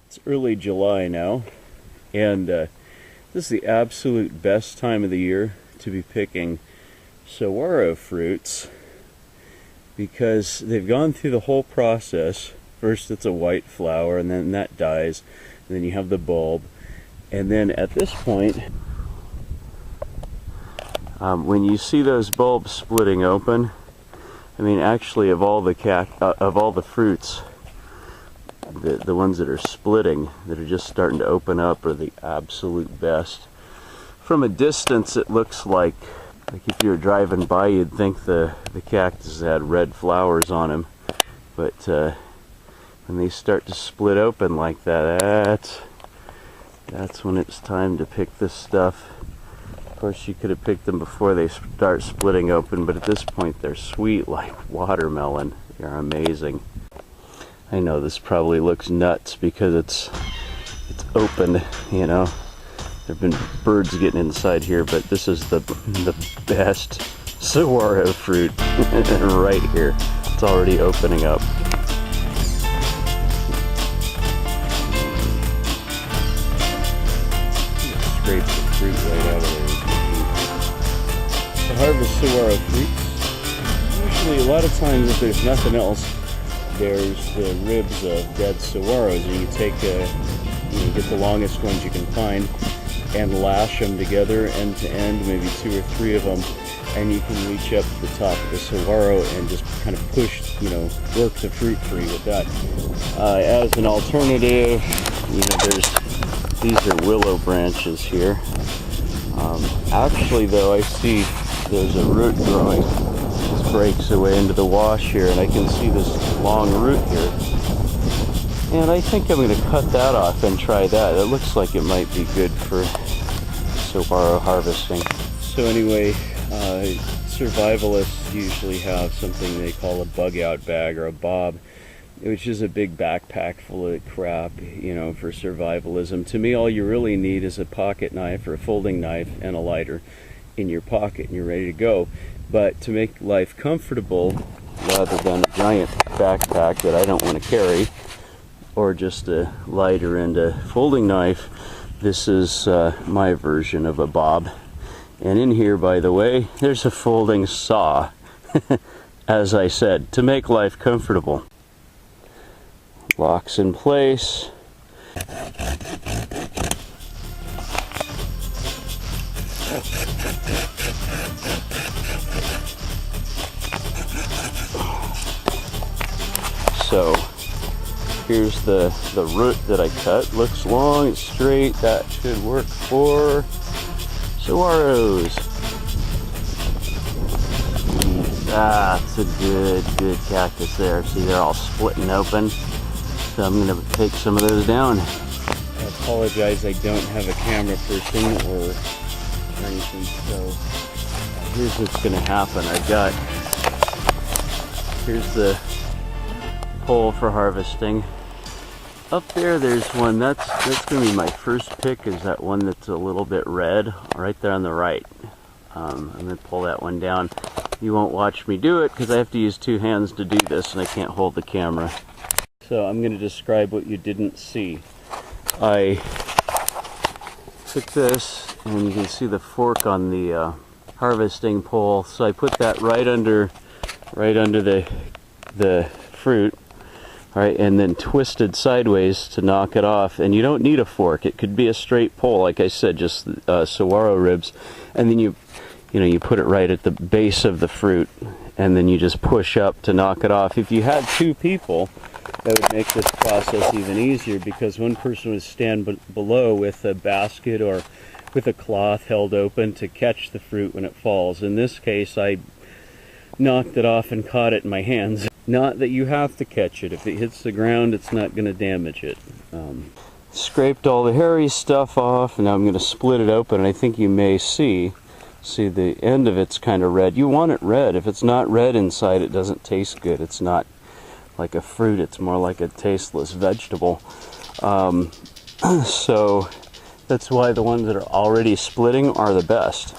It's early July now, and this is the absolute best time of the year to be picking saguaro fruits because they've gone through the whole process. First it's a white flower, and then that dies, and then you have the bulb, and then at this point, when you see those bulbs splitting open, I mean, actually, of all the fruits, the ones that are splitting, that are just starting to open up, are the absolute best. From a distance, it looks like if you were driving by, you'd think the cactus had red flowers on them. But when they start to split open like that, that's when it's time to pick this stuff. Of course, you could have picked them before they start splitting open, but at this point, they're sweet like watermelon. They're amazing. I know this probably looks nuts because it's open, you know. There've been birds getting inside here, but this is the best saguaro fruit right here. It's already opening up. Scrape the fruit right out of there. To harvest saguaro fruits, usually a lot of times if there's nothing else, there's the ribs of dead saguaros, and you take you get the longest ones you can find and lash them together end to end, maybe 2 or 3 of them, and you can reach up to the top of the saguaro and just kind of push, work the fruit free with that. As an alternative, these are willow branches here. Actually though, I see there's a root growing. This breaks away into the wash here, and I can see this long root here. And I think I'm going to cut that off and try that. It looks like it might be good for saguaro harvesting. So anyway, survivalists usually have something they call a bug out bag or a bob, which is a big backpack full of crap, for survivalism. To me, all you really need is a pocket knife or a folding knife and a lighter in your pocket, and you're ready to go. But to make life comfortable, rather than a giant backpack that I don't want to carry, or just a lighter and a folding knife, this is my version of a bob. And in here, by the way, there's a folding saw, as I said, to make life comfortable. Locks in place. So here's the root that I cut. Looks long, it's straight. That should work for saguaros. It's a good cactus there. See, they're all splitting open. So I'm going to take some of those down. I apologize, I don't have a camera person or anything. So here's what's going to happen. Here's the pole for harvesting. Up there's one. That's going to be my first pick, is that one that's a little bit red, right there on the right. I'm going to pull that one down. You won't watch me do it because I have to use 2 hands to do this, and I can't hold the camera. So I'm going to describe what you didn't see. I took this, and you can see the fork on the harvesting pole. So I put that right under the fruit. All right, and then twisted sideways to knock it off. And you don't need a fork. It could be a straight pole, like I said, just saguaro ribs. And then you put it right at the base of the fruit, and then you just push up to knock it off. If you had 2 people, that would make this process even easier, because one person would stand below with a basket or with a cloth held open to catch the fruit when it falls. In this case, I knocked it off and caught it in my hands. Not that you have to catch it. If it hits the ground, it's not going to damage it. Scraped all the hairy stuff off, and now I'm going to split it open. And I think you may see the end of it's kind of red. You want it red. If it's not red inside, it doesn't taste good. It's not like a fruit. It's more like a tasteless vegetable. So that's why the ones that are already splitting are the best.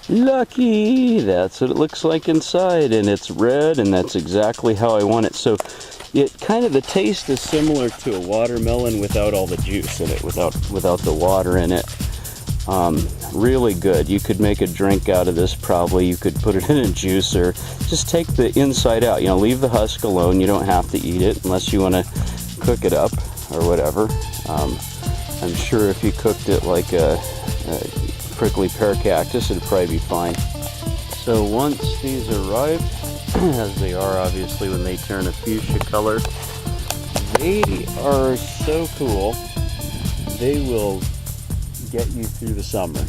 Lucky! That's what it looks like inside, and it's red, and that's exactly how I want it. So It kind of, the taste is similar to a watermelon without all the juice in it, without the water in it. Really good. You could make a drink out of this probably. You could put it in a juicer. Just take the inside out, leave the husk alone. You don't have to eat it unless you want to cook it up or whatever. I'm sure if you cooked it like a prickly pear cactus, it'd probably be fine. So once these arrive, as they are obviously when they turn a fuchsia color, they are so cool. They will get you through the summer,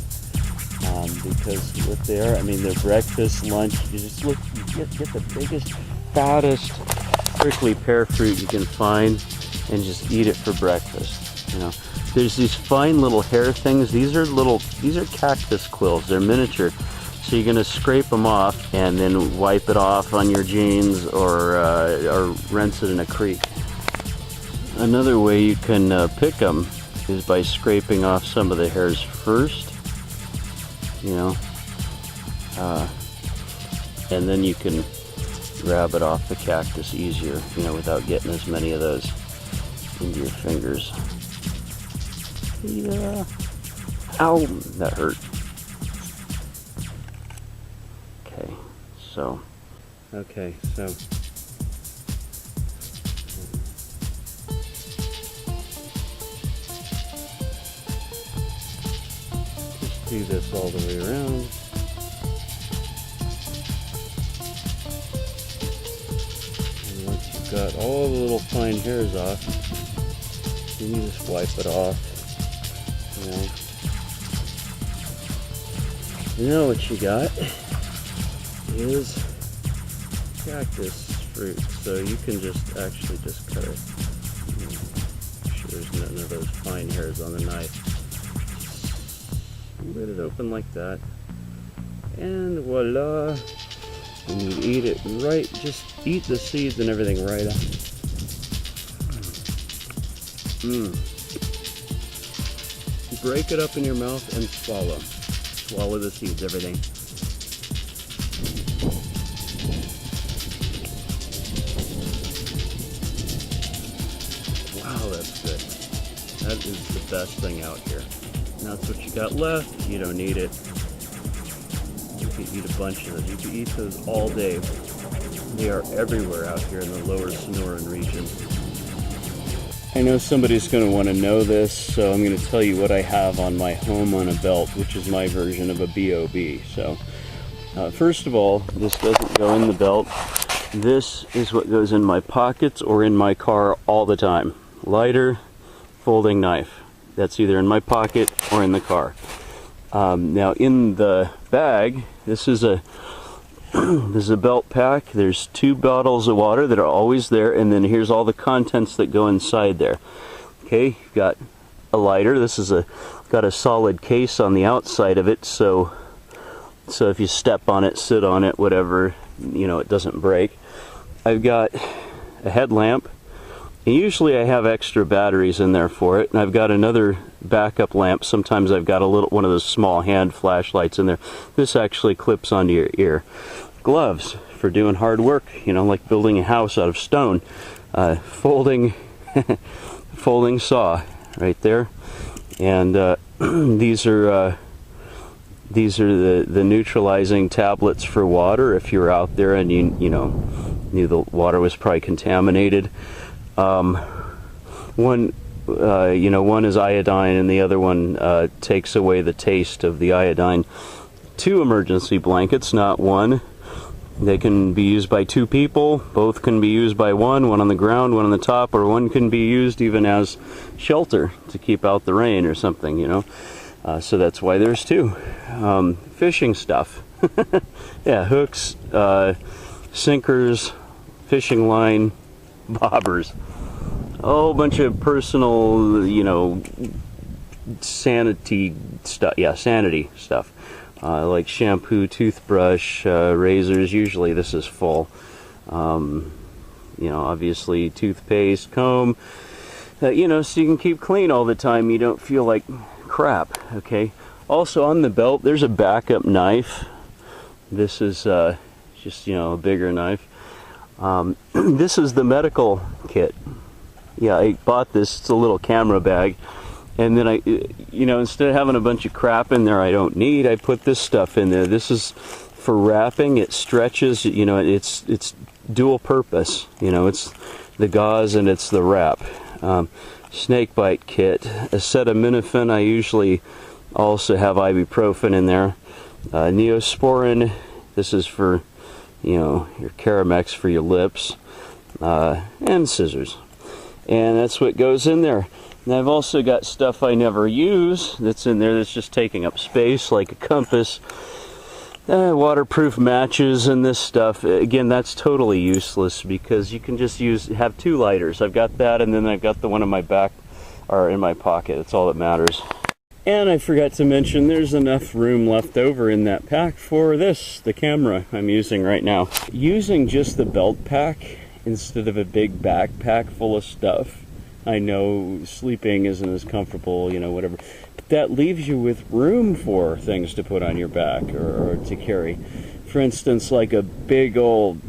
because what they are, they're breakfast, lunch. You just look, you get the biggest, fattest prickly pear fruit you can find, and just eat it for breakfast. There's these fine little hair things. These are cactus quills. They're miniature. So you're gonna scrape them off and then wipe it off on your jeans or rinse it in a creek. Another way you can pick them is by scraping off some of the hairs first, and then you can grab it off the cactus easier, without getting as many of those into your fingers. Yeah. Ow, that hurt. Okay, so just do this all the way around. And once you've got all the little fine hairs off, then you just wipe it off. What you got is cactus fruit, so you can just cut it. Make sure there's none of those fine hairs on the knife. Split it open like that, and voila! And you eat it right. Just eat the seeds and everything right up. Break it up in your mouth and swallow. Swallow the seeds, everything. That's good. That is the best thing out here. And that's what you got left. You don't need it. You can eat a bunch of those. You can eat those all day. They are everywhere out here in the Lower Sonoran region. I know somebody's going to want to know this, so I'm going to tell you what I have on my home on a belt, which is my version of a BOB. So, first of all, this doesn't go in the belt. This is what goes in my pockets or in my car all the time. Lighter, folding knife. That's either in my pocket or in the car. Now in the bag, this is a belt pack. There's 2 bottles of water that are always there, and then here's all the contents that go inside there. Okay, you've got a lighter. This is got a solid case on the outside of it, so if you step on it, sit on it, whatever, it doesn't break. I've got a headlamp. And usually I have extra batteries in there for it, and I've got another backup lamp. Sometimes I've got one of those small hand flashlights in there. This actually clips onto your ear. Gloves for doing hard work, like building a house out of stone. Folding saw right there. And these are the neutralizing tablets for water if you're out there and you knew the water was probably contaminated. One is iodine and the other one takes away the taste of the iodine. 2 emergency blankets, not 1. They can be used by 2 people. Both can be used by one on the ground, one on the top, or one can be used even as shelter to keep out the rain or something, so that's why there's 2. Fishing stuff. Yeah, hooks, sinkers, fishing line, bobbers, a whole bunch of personal, sanity stuff. Yeah, sanity stuff, like shampoo, toothbrush, razors. Usually this is full. Obviously toothpaste, comb, so you can keep clean all the time. You don't feel like crap. Okay. Also on the belt, there's a backup knife. This is just a bigger knife. This is the medical kit. Yeah, I bought this. It's a little camera bag. And then instead of having a bunch of crap in there I don't need, I put this stuff in there. This is for wrapping. It stretches, it's dual purpose. It's the gauze and it's the wrap. Snake bite kit. Acetaminophen. I usually also have ibuprofen in there. Neosporin. This is for, your Caramex for your lips. And scissors. And that's what goes in there. And I've also got stuff I never use that's in there that's just taking up space, like a compass, waterproof matches, and this stuff. Again, that's totally useless because you can just have 2 lighters. I've got that, and then I've got the one in my back or in my pocket. That's all that matters. And I forgot to mention there's enough room left over in that pack for the camera I'm using right now. Using just the belt pack instead of a big backpack full of stuff, I know sleeping isn't as comfortable, whatever. But that leaves you with room for things to put on your back or to carry. For instance, like a big old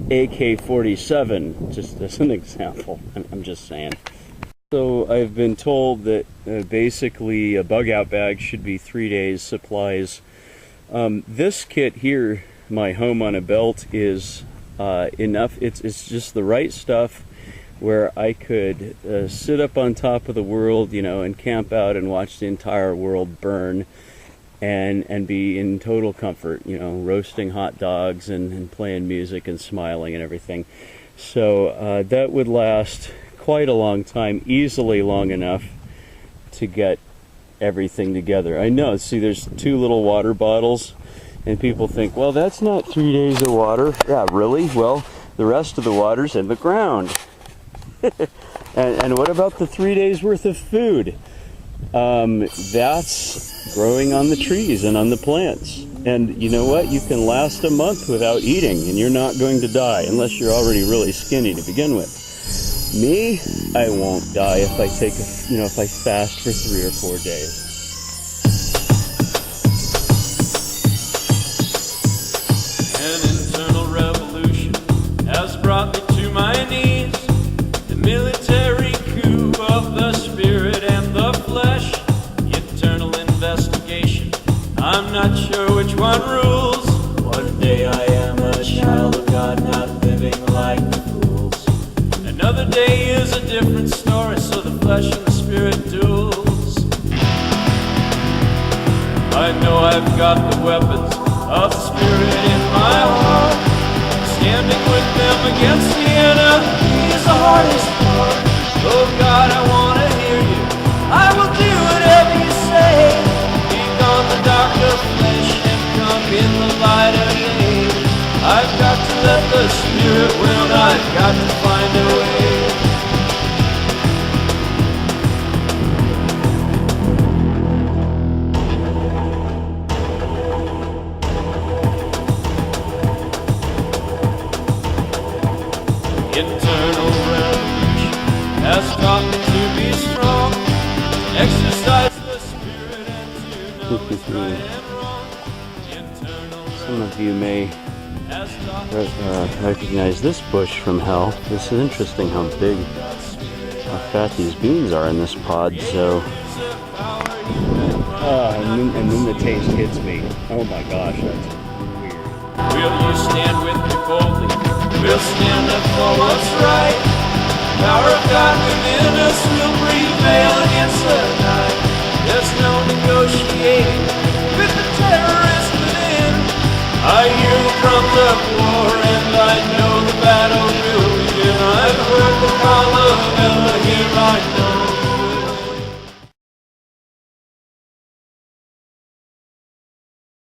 AK-47, just as an example. I'm just saying. So I've been told that basically a bug out bag should be 3 days supplies. This kit here, my home on a belt, is enough. It's just the right stuff where I could sit up on top of the world, and camp out and watch the entire world burn and be in total comfort, roasting hot dogs and playing music and smiling and everything. So that would last quite a long time, easily long enough to get everything together. I know, see, there's 2 little water bottles, and people think, well, that's not 3 days of water. Yeah, really? Well, the rest of the water's in the ground. and what about the 3 days worth of food? That's growing on the trees and on the plants. And you know what? You can last a month without eating, and you're not going to die unless you're already really skinny to begin with. Me, I won't die if I take if I fast for 3 or 4 days. An internal revolution has brought me to my knees. Military coup of the spirit and the flesh. Eternal investigation, I'm not sure which one rules. One day I am a child of God, not living like the fools. Another day is a different story, so the flesh and the spirit duels. I know I've got the weapons of the spirit in my heart. Standing with them against the enemy is the hardest part. Oh God, I want to hear you. I will do whatever you say. Be gone the dark of flesh and come in the light of day. I've got to let the spirit win. I've got to find a way. Internal revolution has taught me to be strong, exercise the spirit and to know what's right and wrong. Some of you may recognize this bush from hell. This is interesting how big, how fat these beans are in this pod. So, and then the taste hits me. Oh my gosh, that's weird. Will you stand with me boldly? We'll stand up for what's right. Power of God within us will prevail against the night. There's no negotiating with the terrorist within. I hear the drums of